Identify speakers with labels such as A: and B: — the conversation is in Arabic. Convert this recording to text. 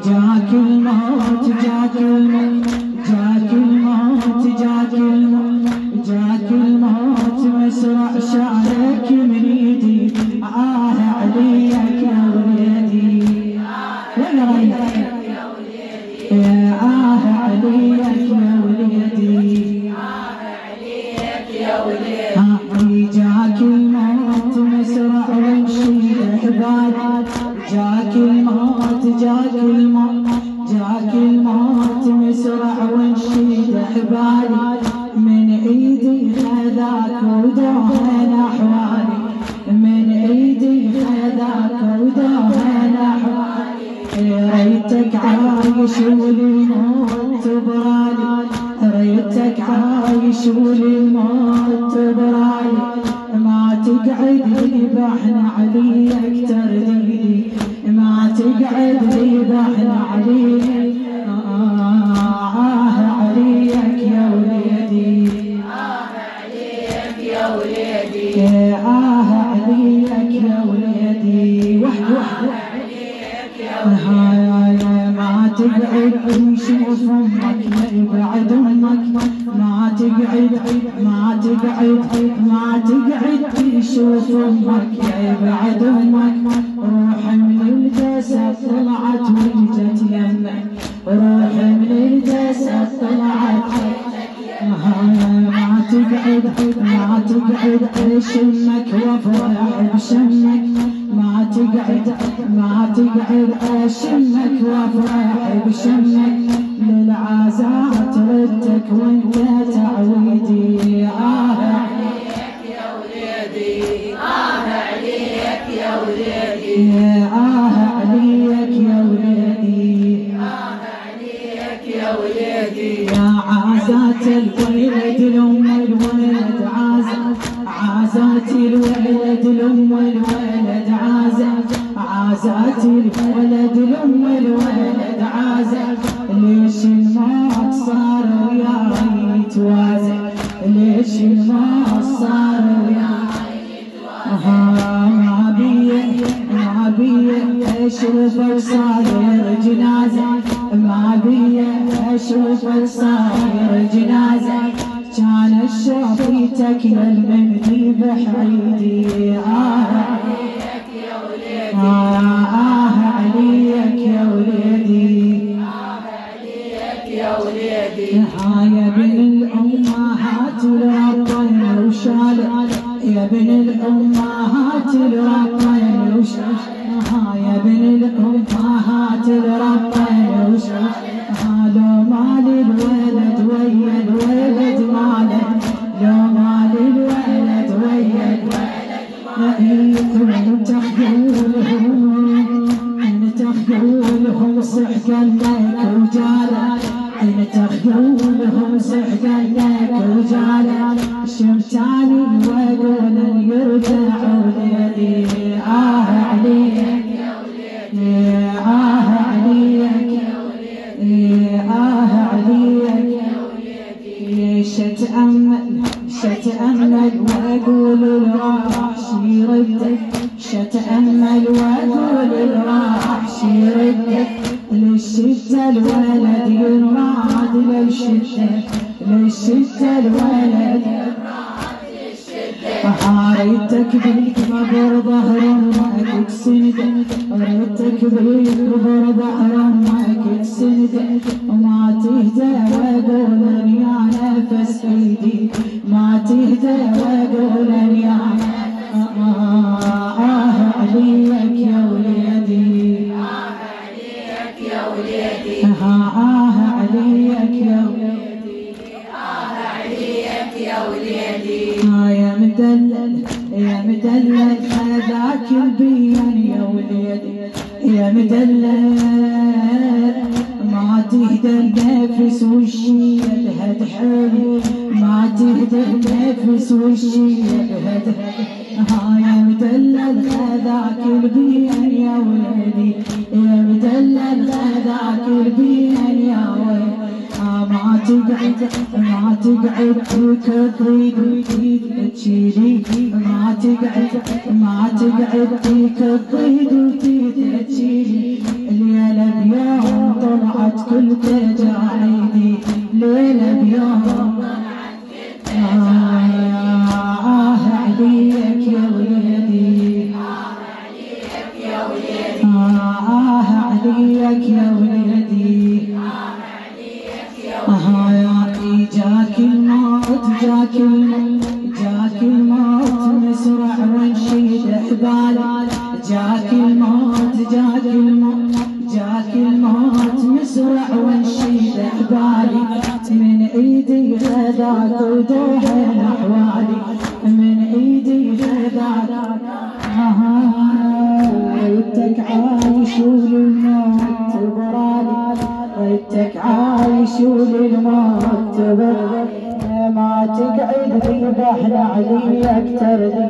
A: جاك الموت جاك الموت جاك الموت جاك الموت جاك الموت مسرع شعرك من ايدي عليك يا وليدي وين رايح يا عليك يا وليدي عليك يا وليدي جاك الموت مسرع وانشيل احبابك جاك الموت جاك الموت جاك الموت مسرع وانشيل احبابي من ايدي خذاك ودهن احوالي من ايدي خذاك ودهن احوالي ريتك عايش والموت برالي ريتك عايش والموت برالي ما تقعد لي بحن عليك ترديدي ما تقعد لي بحن عليك عليك يا وليدي عليك يا وليدي عليك يا وليدي وحده ما تقعد تشوف امك بعد امك ما تقعد تشوف امك بعد امك روح من الجسد طلعت وجت يمك روح من الجسد طلعت ما تقعد اشمك وافرح بشمك ما تقعد اشمك وافرح بشمك للعزاء تردك وانت تعويدي عليك يا وليدي عليك يا وليدي عليك يا وليدي عليك يا وليدي يا عزات الولد الام الولد عزات الولد الام الولد عزات الولد الام الولد ليش الموت صار وياي يتوازن ليش الموت صار وياي يتوازن ما بيه اشوفك صاير جنازه ما بيه اشوفك صاير جنازه كان شوفيتك للمني بحيدي عليك يا وليدي عليك يا وليدي عليك يا وليدي يا ابن الامهات الربين وشالك يا ابن الامهات الربين وشالك يا ابن الامهات الربين وشالك لو مال الولد ويا الولد مالك لو مال الولد ويا الولد مالك تخيولهم صحقا لك وجالك تخيولهم صحقا لك وجالك شمتاني واقول يرجع وليدي عليك يا وليدي عليك يا وليدي عليك يا وليدي شتأمل واقول الراح يردك شتأمل واقول الراح يردك للشتى الولد ينراد للشتى الولد ريتك بالكبر ظهر امك تسندك ريتك بالكبر ظهر امك تسندك وما تهدى واقول يا نفس ايدي ما تهدى واقول يا عليك يا وليدي عليك يا وليدي عليك يا وليدي عليك يا وليدي يا مدلل هذاك البيان يا وليدي يا مدلل ما تهدى النفس والشي يبهد حالي ما تهدى النفس والشي يبهد يا مدلل هذاك البيان يا وليدي يا مدلل هذاك البيان يا وليدي ما تقعد تكريد تشيلي ما تقعد تكريد تشيلي عليك يا وليدي جاك الموت جاك الموت مسرع ونشيد حبالي جاك الموت مسرع ونشيد حبالي من ايدي خذاك ودوحين احوالي من ايدي خذاك ريتك عايش وللموت برالي ريتك عايش وللموت ما تقعد ذبحنا عليك ترضي